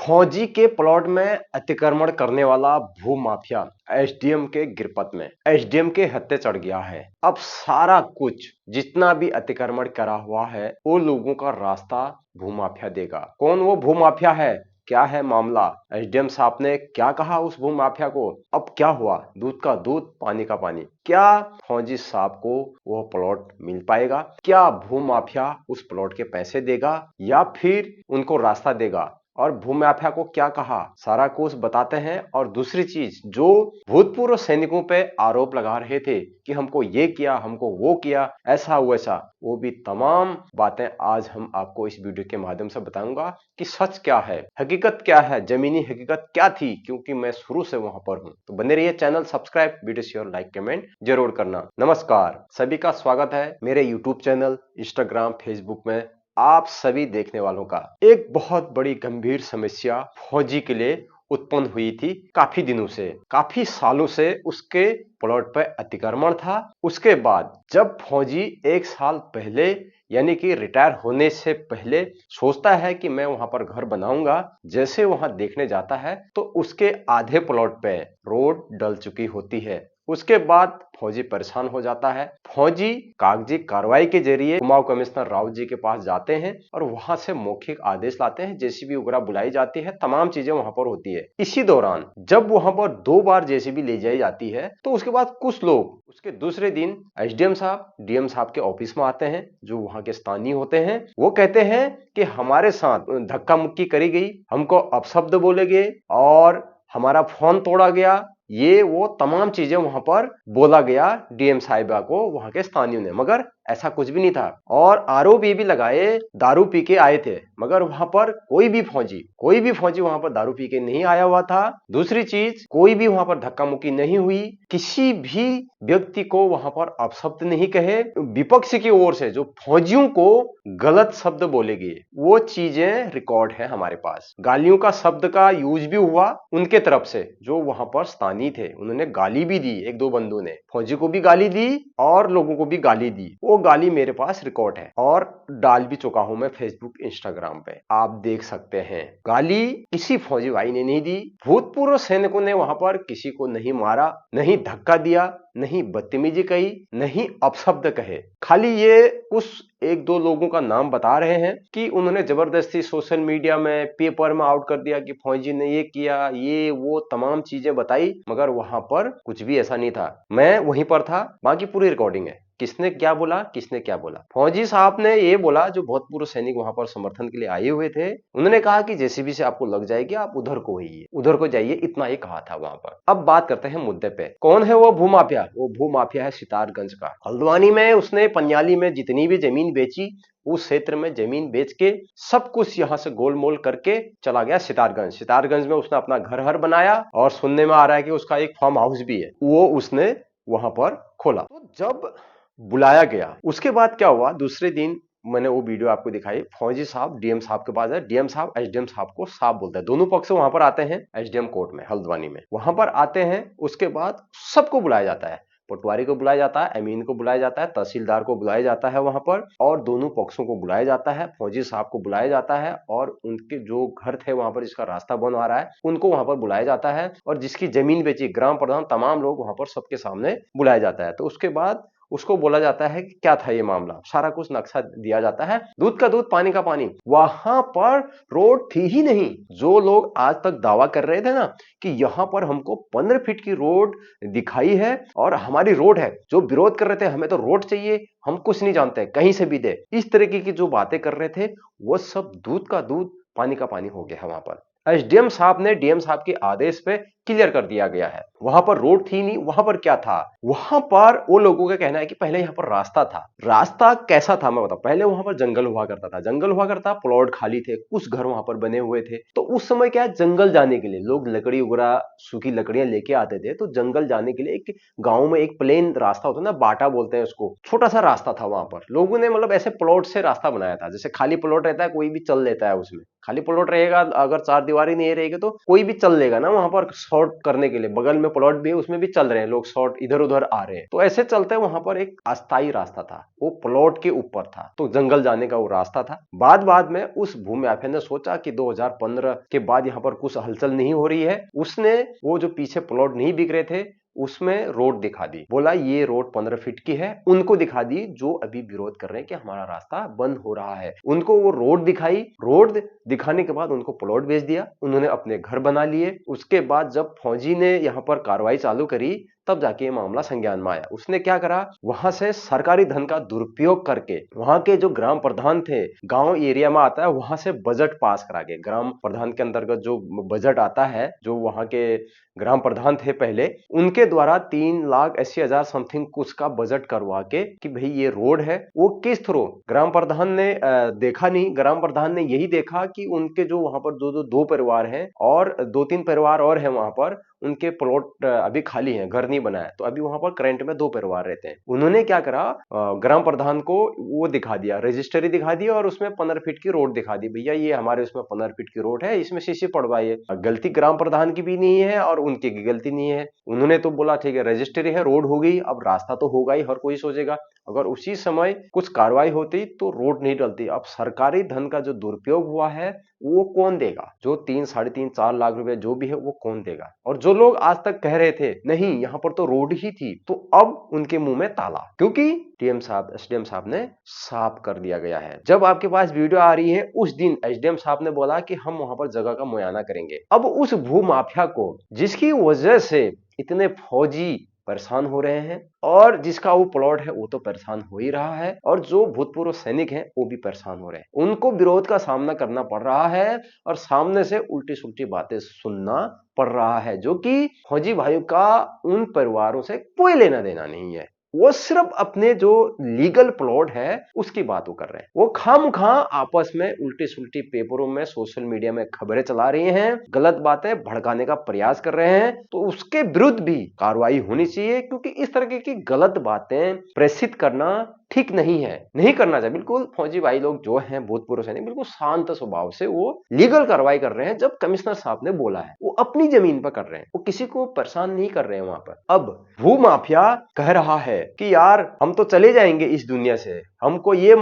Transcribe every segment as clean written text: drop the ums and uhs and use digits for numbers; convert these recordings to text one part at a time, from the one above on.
फौजी के प्लॉट में अतिक्रमण करने वाला भूमाफिया एसडीएम के गिरपत में एसडीएम के हत्थे चढ़ गया है। अब सारा कुछ जितना भी अतिक्रमण करा हुआ है वो लोगों का रास्ता भूमाफिया देगा। कौन वो भूमाफिया है, क्या है मामला, एसडीएम साहब ने क्या कहा उस भूमाफिया को, अब क्या हुआ, दूध का दूध पानी का पानी। क्या फौजी साहब को वो प्लॉट मिल पाएगा, क्या भूमाफिया उस प्लॉट के पैसे देगा या फिर उनको रास्ता देगा, और भूमाफिया को क्या कहा, सारा कुछ बताते हैं। और दूसरी चीज, जो भूतपूर्व सैनिकों पे आरोप लगा रहे थे कि हमको ये किया, हमको वो किया, ऐसा वैसा, वो भी तमाम बातें आज हम आपको इस वीडियो के माध्यम से बताऊंगा कि सच क्या है, हकीकत क्या है, जमीनी हकीकत क्या थी, क्योंकि मैं शुरू से वहां पर हूं। तो बने रहिए, channel subscribe, video share, like, comment जरूर करना। नमस्कार, सभी का स्वागत है मेरे यूट्यूब चैनल, इंस्टाग्राम, फेसबुक में आप सभी देखने वालों का। एक बहुत बड़ी गंभीर समस्या फौजी के लिए उत्पन्न हुई थी काफी दिनों से, काफी सालों से उसके प्लॉट पर अतिक्रमण था। उसके बाद जब फौजी एक साल पहले यानी कि रिटायर होने से पहले सोचता है कि मैं वहां पर घर बनाऊंगा, जैसे वहां देखने जाता है तो उसके आधे प्लॉट पे रोड डल चुकी होती है। उसके बाद फौजी परेशान हो जाता है। फौजी कागजी कार्रवाई के जरिए कुमाऊं कमिश्नर राव जी के पास जाते हैं और वहां से मौखिक आदेश लाते हैं, जेसीबी वगैरह बुलाई जाती है, तमाम चीजें वहां पर होती है। इसी दौरान जब वहां पर 2 बार जेसीबी ले जाई जाती है तो उसके बाद कुछ लोग उसके दूसरे दिन एसडीएम साहब, डीएम साहब के ऑफिस में आते हैं, जो वहां के स्थानीय होते हैं। वो कहते हैं कि हमारे साथ धक्का मुक्की करी गई, हमको अपशब्द बोले गए और हमारा फोन तोड़ा गया, ये वो तमाम चीजें वहां पर बोला गया डीएम साहिबा को, वहां के स्थानीय ने। मगर ऐसा कुछ भी नहीं था। और आरोप ये भी लगाए दारू पी के आए थे, मगर वहां पर कोई भी फौजी वहां पर दारू पी के नहीं आया हुआ था। दूसरी चीज, कोई भी वहां पर धक्का मुक्की नहीं हुई, किसी भी व्यक्ति को वहां पर अपशब्द नहीं कहे। विपक्ष की ओर से जो फौजियों को गलत शब्द बोले गए वो चीजें रिकॉर्ड है हमारे पास। गालियों का शब्द का यूज भी हुआ उनके तरफ से, जो वहां पर स्थानीय थे, उन्होंने गाली भी दी। एक दो बंदों ने फौजी को भी गाली दी और लोगों को भी गाली दी। वो गाली मेरे पास रिकॉर्ड है और डाल भी चुका हूं मैं फेसबुक, इंस्टाग्राम पे, आप देख सकते हैं। गाली किसी फौजी भाई ने नहीं दी। भूतपूर्व सैनिकों ने वहां पर किसी को नहीं मारा, नहीं धक्का दिया, नहीं बदतमीजी कही, नहीं अपशब्द कहे। खाली ये उस एक दो लोगों का नाम बता रहे हैं कि उन्होंने जबरदस्ती सोशल मीडिया में, पेपर में आउट कर दिया कि फौजी ने ये किया, ये वो तमाम चीजें बताई, मगर वहां पर कुछ भी ऐसा नहीं था। मैं वहीं पर था, बाकी पूरी रिकॉर्डिंग है, किसने क्या बोला, किसने क्या बोला। फौजी साहब ने ये बोला, जो भूतपूर्व सैनिक वहां पर समर्थन के लिए आए हुए थे, उन्होंने कहा कि जेसीबी से आपको लग जाएगी, आप उधर को होइए, उधर को जाइए, इतना ही कहा था वहां पर। अब बात करते हैं मुद्दे पे। कौन है वो भूमाफिया? वो भूमाफिया है सितारगंज का। हल्द्वानी में उसने पनियाली में जितनी भी जमीन बेची, उस क्षेत्र में जमीन बेच के सब कुछ यहां से गोलमोल करके चला गया सितारगंज। सितारगंज में उसने अपना घर हर बनाया और सुनने में आ रहा है कि उसका एक फार्म हाउस भी है, वो उसने वहां पर खोला। तो जब बुलाया गया, उसके बाद क्या हुआ, दूसरे दिन मैंने वो वीडियो आपको दिखाई। फौजी साहब डीएम साहब के पास है, डीएम साहब एसडीएम साहब को साहब बोलते हैं, दोनों पक्ष वहां पर आते हैं। एसडीएम कोर्ट में हल्द्वानी में वहां पर आते हैं। उसके बाद सबको बुलाया जाता है, पटवारी को बुलाया जाता है, अमीन को बुलाया जाता है, तहसीलदार को बुलाया जाता है वहां पर, और दोनों पक्षों को बुलाया जाता है। फौजी साहब को बुलाया जाता है और उनके जो घर थे वहां पर, जिसका रास्ता बन आ रहा है, उनको वहां पर बुलाया जाता है। और जिसकी जमीन बेची, ग्राम प्रधान, तमाम लोग वहां पर सबके सामने बुलाया जाता है। तो उसके बाद उसको बोला जाता है कि क्या था ये मामला, सारा कुछ नक्शा दिया जाता है, दूध का दूध पानी का पानी। वहां पर रोड थी ही नहीं। जो लोग आज तक दावा कर रहे थे ना कि यहां पर हमको 15 फीट की रोड दिखाई है और हमारी रोड है, जो विरोध कर रहे थे हमें तो रोड चाहिए, हम कुछ नहीं जानते, कहीं से भी दे, इस तरीके की जो बातें कर रहे थे, वो सब दूध का दूध पानी का पानी हो गया है वहां पर। एसडीएम साहब ने डीएम साहब के आदेश पे क्लियर कर दिया गया है। वहां पर रोड थी नहीं, वहां पर क्या था, वहां पर वो लोगों का कहना है कि पहले यहां पर रास्ता था। रास्ता कैसा था मैं बताऊं। पहले वहां पर जंगल हुआ करता था, जंगल हुआ करता, प्लॉट खाली थे, कुछ घर वहां पर बने हुए थे। तो उस समय क्या है, जंगल जाने के लिए लोग लकड़ी वगैरह, सूखी लकड़ियां लेके आते थे। तो जंगल जाने के लिए एक गांव में एक प्लेन रास्ता होता है ना, बाटा बोलते हैं उसको, छोटा सा रास्ता था वहां पर। लोगों ने मतलब ऐसे प्लॉट से रास्ता बनाया था, जैसे खाली प्लॉट रहता है कोई भी चल लेता है उसमें, खाली प्लॉट रहेगा, अगर चार दीवार दीवार ही नहीं रहेगी तो कोई भी चल लेगा ना वहां पर शॉर्ट करने के लिए, बगल में प्लॉट भी है उसमें भी चल रहे हैं लोग, शॉर्ट इधर उधर आ रहे हैं, तो ऐसे चलते वहां पर एक अस्थायी रास्ता था, वो प्लॉट के ऊपर था, तो जंगल जाने का वो रास्ता था। बाद में उस भूमाफिया ने सोचा कि 2015 के बाद यहाँ पर कुछ हलचल नहीं हो रही है, उसने वो जो पीछे प्लॉट नहीं बिक रहे थे उसमें रोड दिखा दी, बोला ये रोड 15 फीट की है, उनको दिखा दी जो अभी विरोध कर रहे हैं कि हमारा रास्ता बंद हो रहा है, उनको वो रोड दिखाई। रोड दिखाने के बाद उनको प्लॉट बेच दिया, उन्होंने अपने घर बना लिए। उसके बाद जब फौजी ने यहां पर कार्रवाई चालू करी तब जाके ये मामला संज्ञान में आया। उसने क्या करा, वहां से सरकारी धन का दुरुपयोग करके वहां के जो ग्राम प्रधान थे, गांव एरिया में आता है, वहां से बजट पास करा के, ग्राम प्रधान के अंतर्गत जो बजट आता है, जो वहां के ग्राम प्रधान थे पहले, उनके द्वारा 3,80,000 समथिंग कुछ का बजट करवा के कि भाई ये रोड है, वो किस थ्रू ग्राम प्रधान ने देखा नहीं, ग्राम प्रधान ने यही देखा कि उनके जो वहां पर दो परिवार हैं और 2-3 परिवार और हैं वहां पर, उनके प्लॉट अभी खाली हैं, घर नहीं बना है, तो अभी वहां पर करंट में 2 परिवार रहते हैं। उन्होंने क्या करा, ग्राम प्रधान को वो दिखा दिया, रजिस्ट्री दिखा दी और उसमें 15 फीट की रोड दिखा दी, भैया ये हमारे उसमें 15 फीट की रोड है, इसमें शीशी पड़वाइए। गलती ग्राम प्रधान की भी नहीं है और उनकी भी गलती नहीं है, उन्होंने तो बोला ठीक है रजिस्ट्री है, रोड हो गई, अब रास्ता तो होगा ही, हर कोई सोचेगा। अगर उसी समय कुछ कार्रवाई होती तो रोड नहीं डलती। अब सरकारी धन का जो दुरुपयोग हुआ है वो कौन देगा, जो 3-3.5-4 लाख रुपए जो भी है वो कौन देगा। और जो लोग आज तक कह रहे थे नहीं यहां पर तो रोड ही थी, तो अब उनके मुंह में ताला, क्योंकि डीएम साहब, एसडीएम साहब ने साफ कर दिया गया है। जब आपके पास वीडियो आ रही है, उस दिन एसडीएम साहब ने बोला कि हम वहां पर जगह का मुआयना करेंगे। अब उस भू माफिया को, जिसकी वजह से इतने फौजी परेशान हो रहे हैं और जिसका वो प्लॉट है वो तो परेशान हो ही रहा है, और जो भूतपूर्व सैनिक हैं वो भी परेशान हो रहे हैं, उनको विरोध का सामना करना पड़ रहा है और सामने से उल्टी सुल्टी बातें सुनना पड़ रहा है, जो कि फौजी भाइयों का उन परिवारों से कोई लेना देना नहीं है। वो सिर्फ अपने जो लीगल प्लॉट है उसकी बात वो कर रहे हैं। वो खामखा आपस में उल्टी सुल्टी पेपरों में, सोशल मीडिया में खबरें चला रही हैं, गलत बातें भड़काने का प्रयास कर रहे हैं, तो उसके विरुद्ध भी कार्रवाई होनी चाहिए, क्योंकि इस तरह की गलत बातें प्रेषित करना ठीक नहीं है, नहीं करना चाहिए। बिल्कुल फौजी भाई लोग जो हैं भूतपूर्व सैनिक, बिल्कुल शांत स्वभाव से वो लीगल कार्रवाई कर रहे हैं। जब कमिश्नर साहब ने बोला है वो अपनी जमीन पर कर रहे हैं, वो किसी को परेशान नहीं कर रहे हैं वहां पर। अब भू माफिया कह रहा है कि यार हम तो चले जाएंगे इस दुनिया से, हमको ये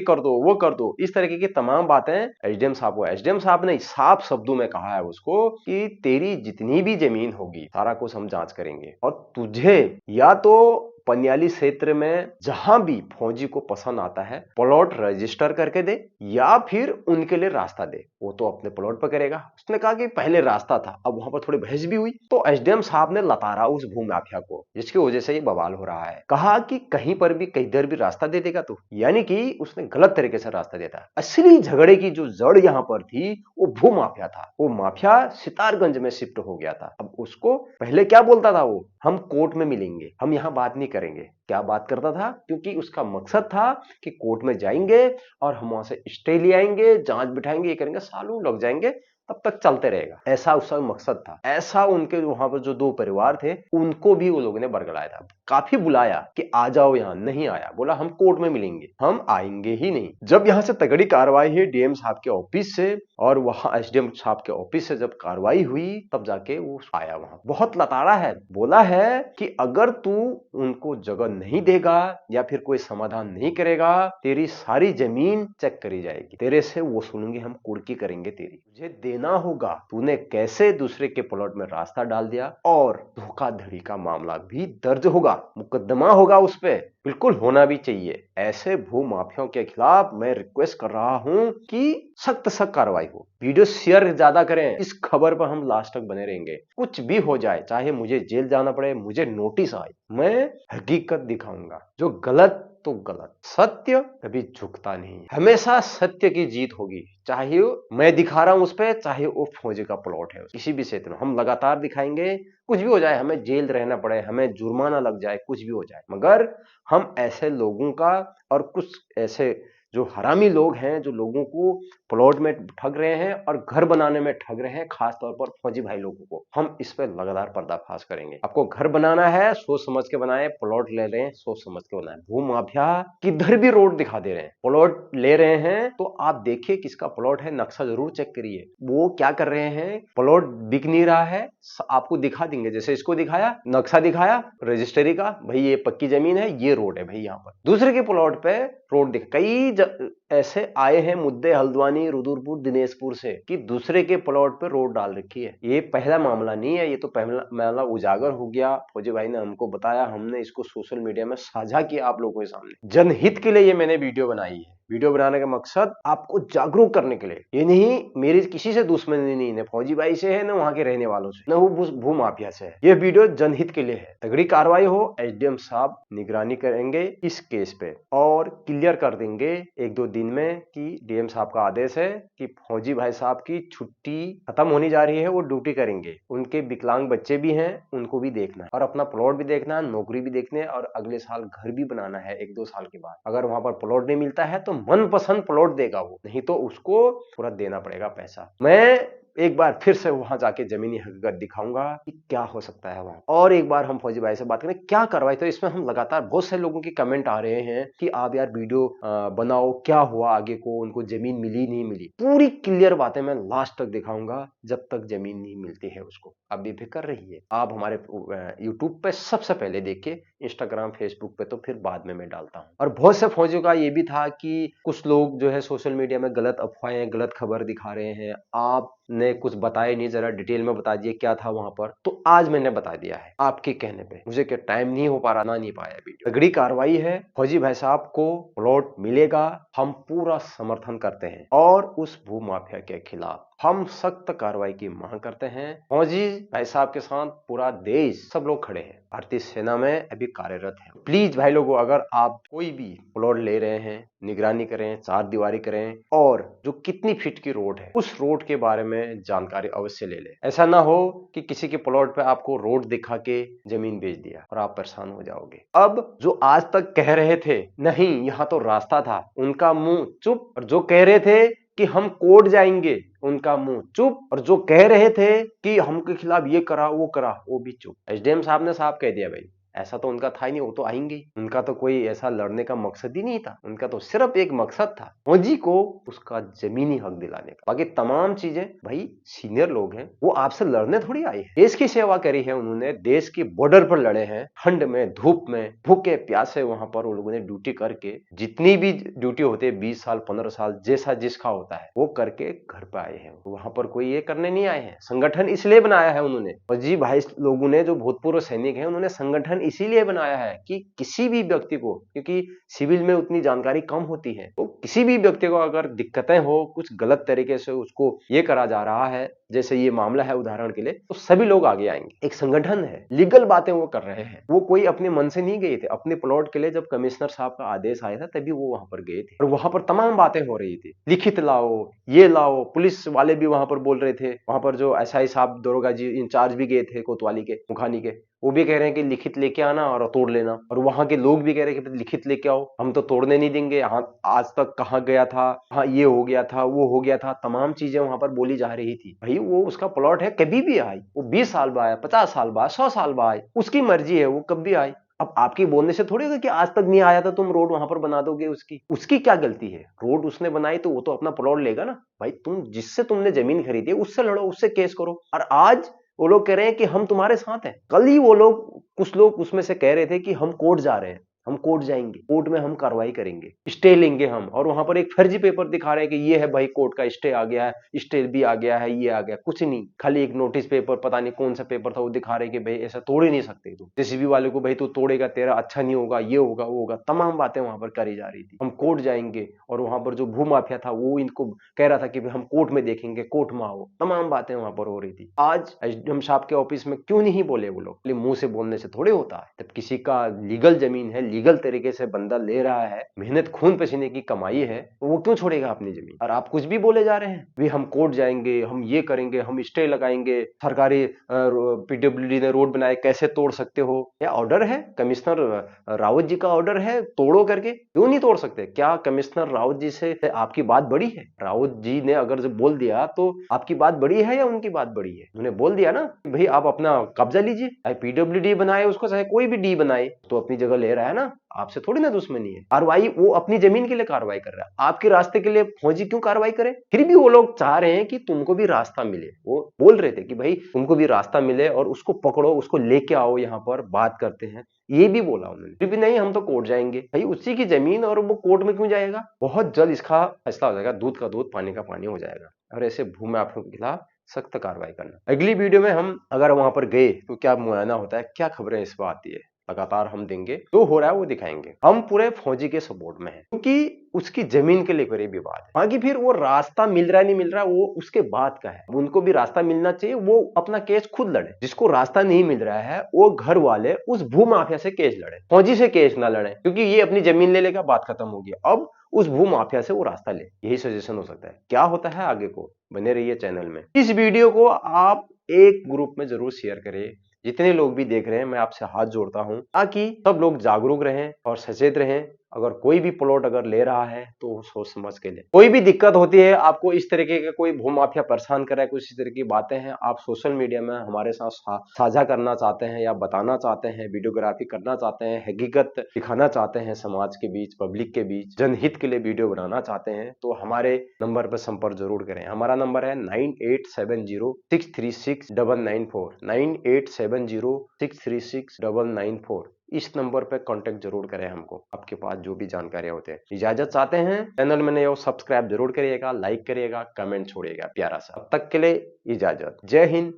कर दो, वो कर दो, इस तरीके की तमाम बातें एसडीएम साहब को, एसडीएम साहब ने साफ शब्दों में कहा है उसको कि तेरी जितनी भी जमीन होगी सारा कुछ हम जांच करेंगे, और तुझे या तो पनियाली क्षेत्र में जहां भी फौजी को पसंद आता है प्लॉट रजिस्टर करके दे, या फिर उनके लिए रास्ता दे, वो तो अपने प्लॉट पर करेगा। उसने कहा कि पहले रास्ता था, अब वहां पर थोड़ी बहस भी हुई, तो एसडीएम साहब ने लताड़ा उस भू माफिया को, जिसकी वजह से ये बवाल हो रहा है। कहा कि कहीं पर भी किधर भी रास्ता दे देगा तू, यानी कि उसने गलत तरीके से रास्ता देता। असली झगड़े की जो जड़ यहां पर थी वो भू माफिया था, वो माफिया सितारगंज में शिफ्ट हो गया था। अब उसको पहले क्या बोलता था वो, हम कोर्ट में मिलेंगे, हम यहां बात नहीं करेंगे। क्या बात करता था, क्योंकि उसका मकसद था कि कोर्ट में जाएंगे और हम वहां से स्टे ले आएंगे, जांच बिठाएंगे, ये करेंगे, सालों लग जाएंगे, तब तक चलते रहेगा, ऐसा उसका मकसद था। ऐसा उनके वहां पर जो 2 परिवार थे उनको भी वो लोगों ने बरगलाया था, काफी बुलाया कि आ जाओ यहां, नहीं आया, बोला हम कोर्ट में मिलेंगे, हम आएंगे ही नहीं। जब यहां से तगड़ी कार्रवाई हुई डीएम साहब के ऑफिस से और वहां एसडीएम साहब के ऑफिस से जब कार्रवाई हुई तब जाके वो आया वहां, बहुत लताड़ा है, बोला है कि अगर तू उनको जगह नहीं देगा या फिर कोई समाधान नहीं करेगा, तेरी सारी जमीन चेक करी जाएगी, तेरे से वसूलेंगे, हम कुर्की करेंगे तेरी, तुझे देना होगा। तूने कैसे दूसरे के प्लॉट में रास्ता डाल दिया, और धोखाधड़ी का मामला भी दर्ज होगा, मुकदमा होगा उस पे, बिल्कुल होना भी चाहिए। ऐसे भू माफियाओं के खिलाफ मैं रिक्वेस्ट कर रहा हूं कि सख्त सख्त कार्रवाई हो। वीडियो शेयर ज्यादा करें, इस खबर पर हम लास्ट तक बने रहेंगे। कुछ भी हो जाए, चाहे मुझे जेल जाना पड़े, मुझे नोटिस आए, मैं हकीकत दिखाऊंगा। जो गलत तो गलत, सत्य कभी झुकता नहीं, हमेशा सत्य की जीत होगी। चाहे मैं दिखा रहा हूं उस पर, चाहे वो फौजी का प्लॉट है, किसी भी क्षेत्र में हम लगातार दिखाएंगे। कुछ भी हो जाए, हमें जेल रहना पड़े, हमें जुर्माना लग जाए, कुछ भी हो जाए, मगर हम ऐसे लोगों का और कुछ ऐसे जो हरामी लोग हैं, जो लोगों को प्लॉट में ठग रहे हैं और घर बनाने में ठग रहे हैं, खास तौर पर फौजी भाई लोगों को, हम इस पर लगातार पर्दाफाश करेंगे। आपको घर बनाना है, सोच समझ के बनाए। प्लॉट ले रहे हैं, सोच समझ के बनाए। भूमाफिया किधर भी रोड दिखा दे रहे हैं। प्लॉट ले रहे हैं तो आप देखिए किसका प्लॉट है, नक्शा जरूर चेक करिए। वो क्या कर रहे हैं, प्लॉट बिक नहीं रहा है, आपको दिखा देंगे। जैसे इसको दिखाया, नक्शा दिखाया रजिस्ट्री का, भाई ये पक्की जमीन है, ये रोड है भाई। यहाँ पर दूसरे के प्लॉट पे रोड दिख, ऐसे आए हैं मुद्दे हल्द्वानी, रुद्रपुर, दिनेशपुर से कि दूसरे के प्लॉट पे रोड डाल रखी है। ये पहला मामला नहीं है, ये तो पहला मामला उजागर हो गया। फौजी भाई ने हमको बताया, हमने इसको सोशल मीडिया में साझा किया आप लोगों के सामने। जनहित के लिए ये मैंने वीडियो बनाई है। वीडियो बनाने का मकसद आपको जागरूक करने के लिए। ये नहीं मेरी किसी से दुश्मनी नहीं, न फौजी भाई से है, न वहां के रहने वालों से, न वो भू माफिया से है। ये वीडियो जनहित के लिए है। तगड़ी कार्रवाई हो, एसडीएम साहब निगरानी करेंगे इस केस पे और क्लियर कर देंगे 1-2 दिन में कि डीएम साहब का आदेश है कि फौजी भाई साहब की छुट्टी खत्म होने जा रही है, वो ड्यूटी करेंगे। उनके विकलांग बच्चे भी हैं, उनको भी देखना है और अपना प्लॉट भी देखना है, नौकरी भी देखनी है और अगले साल घर भी बनाना है 1-2 साल के बाद। अगर वहां पर प्लॉट नहीं मिलता है तो मनपसंद प्लॉट देगा वो, नहीं तो उसको पूरा देना पड़ेगा पैसा। मैं एक बार फिर से वहां जाके जमीनी हकीकत दिखाऊंगा कि क्या हो सकता है वहां। और एक बार हम फौजी भाई से बात करें क्या कार्रवाई। तो इसमें हम लगातार बहुत से लोगों की कमेंट आ रहे हैं कि आप यार वीडियो बनाओ, क्या हुआ आगे को, उनको जमीन मिली नहीं मिली। पूरी क्लियर बातें मैं लास्ट तक दिखाऊंगा जब तक जमीन नहीं मिलती है उसको। आप बेफिक्र रहिए, आप हमारे यूट्यूब पे सबसे पहले देखिए, इंस्टाग्राम फेसबुक पे तो फिर बाद में मैं डालता हूँ। और बहुत से फौजियों का ये भी था कि कुछ लोग जो है सोशल मीडिया में गलत अफवाहें, गलत खबर दिखा रहे हैं। आपने कुछ बताया नहीं, जरा डिटेल में बता दिए क्या था वहां पर। तो आज मैंने बता दिया है आपके कहने पे। मुझे क्या टाइम नहीं हो पा रहा, ना नहीं पाया वीडियो। तगड़ी कार्रवाई है, फौजी भाई साहब को प्लॉट मिलेगा, हम पूरा समर्थन करते हैं और उस भू माफिया के खिलाफ हम सख्त कार्रवाई की मांग करते हैं। फौजी भाई साहब के साथ पूरा देश, सब लोग खड़े हैं, भारतीय सेना में अभी कार्यरत है। प्लीज भाई लोगों, अगर आप कोई भी प्लॉट ले रहे हैं, निगरानी करें, चार दीवारी करें और जो कितनी फीट की रोड है उस रोड के बारे में जानकारी अवश्य ले लें। ऐसा ना हो कि किसी के प्लॉट पे आपको रोड दिखा के जमीन बेच दिया और आप परेशान हो जाओगे। अब जो आज तक कह रहे थे नहीं यहाँ तो रास्ता था, उनका मुंह चुप। और जो कह रहे थे कि हम कोर्ट जाएंगे, उनका मुंह चुप। और जो कह रहे थे कि हमके खिलाफ ये करा वो करा, वो भी चुप। एसडीएम साहब ने साफ कह दिया भाई ऐसा तो उनका था ही नहीं, वो तो आएंगे। उनका तो कोई ऐसा लड़ने का मकसद ही नहीं था, उनका तो सिर्फ एक मकसद था, फौजी को उसका जमीनी हक दिलाने का। बाकी तमाम चीजें भाई सीनियर लोग हैं, वो आपसे लड़ने थोड़ी आए हैं। देश की सेवा करी है उन्होंने, देश की बॉर्डर पर लड़े हैं, ठंड में, धूप में, भूखे प्यासे वहां पर उन लोगों ने ड्यूटी करके, जितनी भी ड्यूटी होती है 20 साल 15 साल जैसा जिसका होता है वो करके घर पे आए हैं। वहां पर कोई ये करने नहीं आए हैं। संगठन इसलिए बनाया है उन्होंने, फौजी भाई लोगों ने, जो भूतपूर्व सैनिक हैं, उन्होंने संगठन इसीलिए बनाया है कि किसी भी व्यक्ति को, क्योंकि सिविल में उतनी जानकारी कम होती है, तो किसी भी व्यक्ति को अगर दिक्कतें हो, कुछ गलत तरीके से उसको ये करा जा रहा है, जैसे ये मामला है उदाहरण के लिए, तो सभी लोग आगे आएंगे। एक संगठन है, लीगल बातें वो कर रहे हैं। वो कोई अपने मन से नहीं गए थे। अपने प्लॉट के लिए जब कमिश्नर साहब का आदेश आया था तभी वो वहां पर गए थे और वहां पर तमाम बातें हो रही थी, लिखित लाओ, ये लाओ। पुलिस वाले भी वहां पर बोल रहे थे, वहां पर जो एसआई साहब, दरोगा जी इंचार्ज भी गए थे कोतवाली के, मुखानी के, वो भी कह रहे हैं कि लिखित लेके आना और तोड़ लेना। और वहां के लोग भी कह रहे हैं कि लिखित लेके आओ, हम तो तोड़ने नहीं देंगे। हाँ, आज तक कहाँ गया था, हाँ ये हो गया था, वो हो गया था, तमाम चीजें वहां पर बोली जा रही थी। भाई वो उसका प्लॉट है, कभी भी आए, वो 20 साल बाद आए, 50 साल बाद, 100 साल बाद आए, उसकी मर्जी है, वो कब भी आए। अब आपके बोलने से थोड़ी होगा कि आज तक नहीं आया था तुम रोड वहां पर बना दोगे। उसकी क्या गलती है? रोड उसने बनाई तो वो तो अपना प्लॉट लेगा ना। भाई तुम जिससे तुमने जमीन खरीदी है उससे लड़ो, उससे केस करो। और आज वो लोग कह रहे हैं कि हम तुम्हारे साथ हैं। कल ही वो लोग, कुछ लोग उसमें से कह रहे थे कि हम कोर्ट जा रहे हैं, हम कोर्ट जाएंगे, कोर्ट में हम कार्रवाई करेंगे, स्टे लेंगे हम। और वहां पर एक फर्जी पेपर दिखा रहे हैं कि ये है भाई कोर्ट का स्टे आ गया है, स्टे भी आ गया है, ये आ गया। कुछ नहीं, खाली एक नोटिस पेपर, पता नहीं कौन सा पेपर था, वो दिखा रहे कि भाई ऐसा तोड़ ही नहीं सकते तुम। जेसीबी वाले को भाई तू तोड़ेगा, तेरा अच्छा नहीं होगा, ये होगा, वो होगा, तमाम बातें वहां पर करी जा रही थी। हम कोर्ट जाएंगे। और वहां पर जो भू माफिया था वो इनको कह रहा था कि हम कोर्ट में देखेंगे, कोर्ट में आओ। तमाम बातें वहां पर हो रही थी। आज एसडीएम साहब के ऑफिस में क्यों नहीं बोले वो लोग? मुंह से बोलने से थोड़े होता है। जब किसी का लीगल जमीन है, लीगल तरीके से बंदा ले रहा है, मेहनत खून पसीने की कमाई है, तो वो क्यों छोड़ेगा अपनी जमीन? और आप कुछ भी बोले जा रहे हैं, भी हम कोर्ट जाएंगे, हम ये करेंगे, हम स्टे लगाएंगे, सरकारी पीडब्ल्यूडी ने रोड बनाए, कैसे तोड़ सकते हो? या ऑर्डर है कमिश्नर रावत जी का, ऑर्डर है तोड़ो करके, क्यों नहीं तोड़ सकते? क्या कमिश्नर रावत जी से आपकी बात बड़ी है? रावत जी ने अगर जो बोल दिया तो आपकी बात बड़ी है या उनकी बात बड़ी है? उन्होंने बोल दिया ना भाई आप अपना कब्जा लीजिए, चाहे पीडब्ल्यूडी बनाए उसको, चाहे कोई भी डी बनाए, तो अपनी जगह ले रहा है ना, आपसे थोड़ी ना दुश्मनी है। कार्रवाई वो अपनी जमीन के लिए कार्रवाई कर रहा है, आपके रास्ते के लिए फौजी क्यों कार्रवाई करे? फिर भी वो लोग चाह रहे हैं कि तुमको भी रास्ता मिले। वो बोल रहे थे कि भाई तुमको भी रास्ता मिले और उसको पकड़ो, उसको लेके आओ, यहाँ पर बात करते हैं, ये भी बोला उन्होंने। फिर भी नहीं, हम तो कोर्ट जाएंगे। भाई उसी की जमीन और वो कोर्ट में क्यों जाएगा? बहुत जल्द इसका फैसला हो जाएगा, दूध का दूध पानी का पानी हो जाएगा, और ऐसे भूमाफियों के खिलाफ सख्त कार्रवाई करना। अगली वीडियो में हम अगर वहां पर गए तो क्या मुआयना होता है, क्या खबरें इस पर आती है, लगातार हम देंगे, जो हो रहा है वो दिखाएंगे। हम पूरे फौजी के सपोर्ट में हैं, क्योंकि उसकी जमीन के लिए कोई विवाद है। बाकी फिर वो रास्ता मिल रहा है नहीं मिल रहा, वो उसके बाद का है। उनको भी रास्ता मिलना चाहिए, वो अपना केस खुद लड़े। जिसको रास्ता नहीं मिल रहा है वो घर वाले उस भू माफिया से केस लड़े, फौजी से केस ना लड़े, क्योंकि ये अपनी जमीन ले लेगा, बात खत्म होगी। अब उस भू माफिया से वो रास्ता ले, यही सजेशन हो सकता है। क्या होता है आगे को, बने रहिए चैनल में। इस वीडियो को आप एक ग्रुप में जरूर शेयर करें, जितने लोग भी देख रहे हैं मैं आपसे हाथ जोड़ता हूं, ताकि सब लोग जागरूक रहें और सचेत रहें। अगर कोई भी प्लॉट अगर ले रहा है तो सोच समझ के ले। कोई भी दिक्कत होती है आपको, इस तरीके का कोई भूमाफिया परेशान कर रहा है, कुछ इस तरह की बातें हैं, आप सोशल मीडिया में हमारे साथ साझा करना चाहते हैं या बताना चाहते हैं, वीडियोग्राफी करना चाहते हैं, हकीकत दिखाना चाहते हैं, समाज के बीच, पब्लिक के बीच, जनहित के लिए वीडियो बनाना चाहते हैं, तो हमारे नंबर पर संपर्क जरूर करें। हमारा नंबर है 9870636994, 9870636994। इस नंबर पे कांटेक्ट जरूर करें हमको, आपके पास जो भी जानकारियां होते हैं। इजाजत चाहते हैं, चैनल में नए हो सब्सक्राइब जरूर करिएगा, लाइक करिएगा, कमेंट छोड़िएगा प्यारा सा। अब तक के लिए इजाजत, जय हिंद।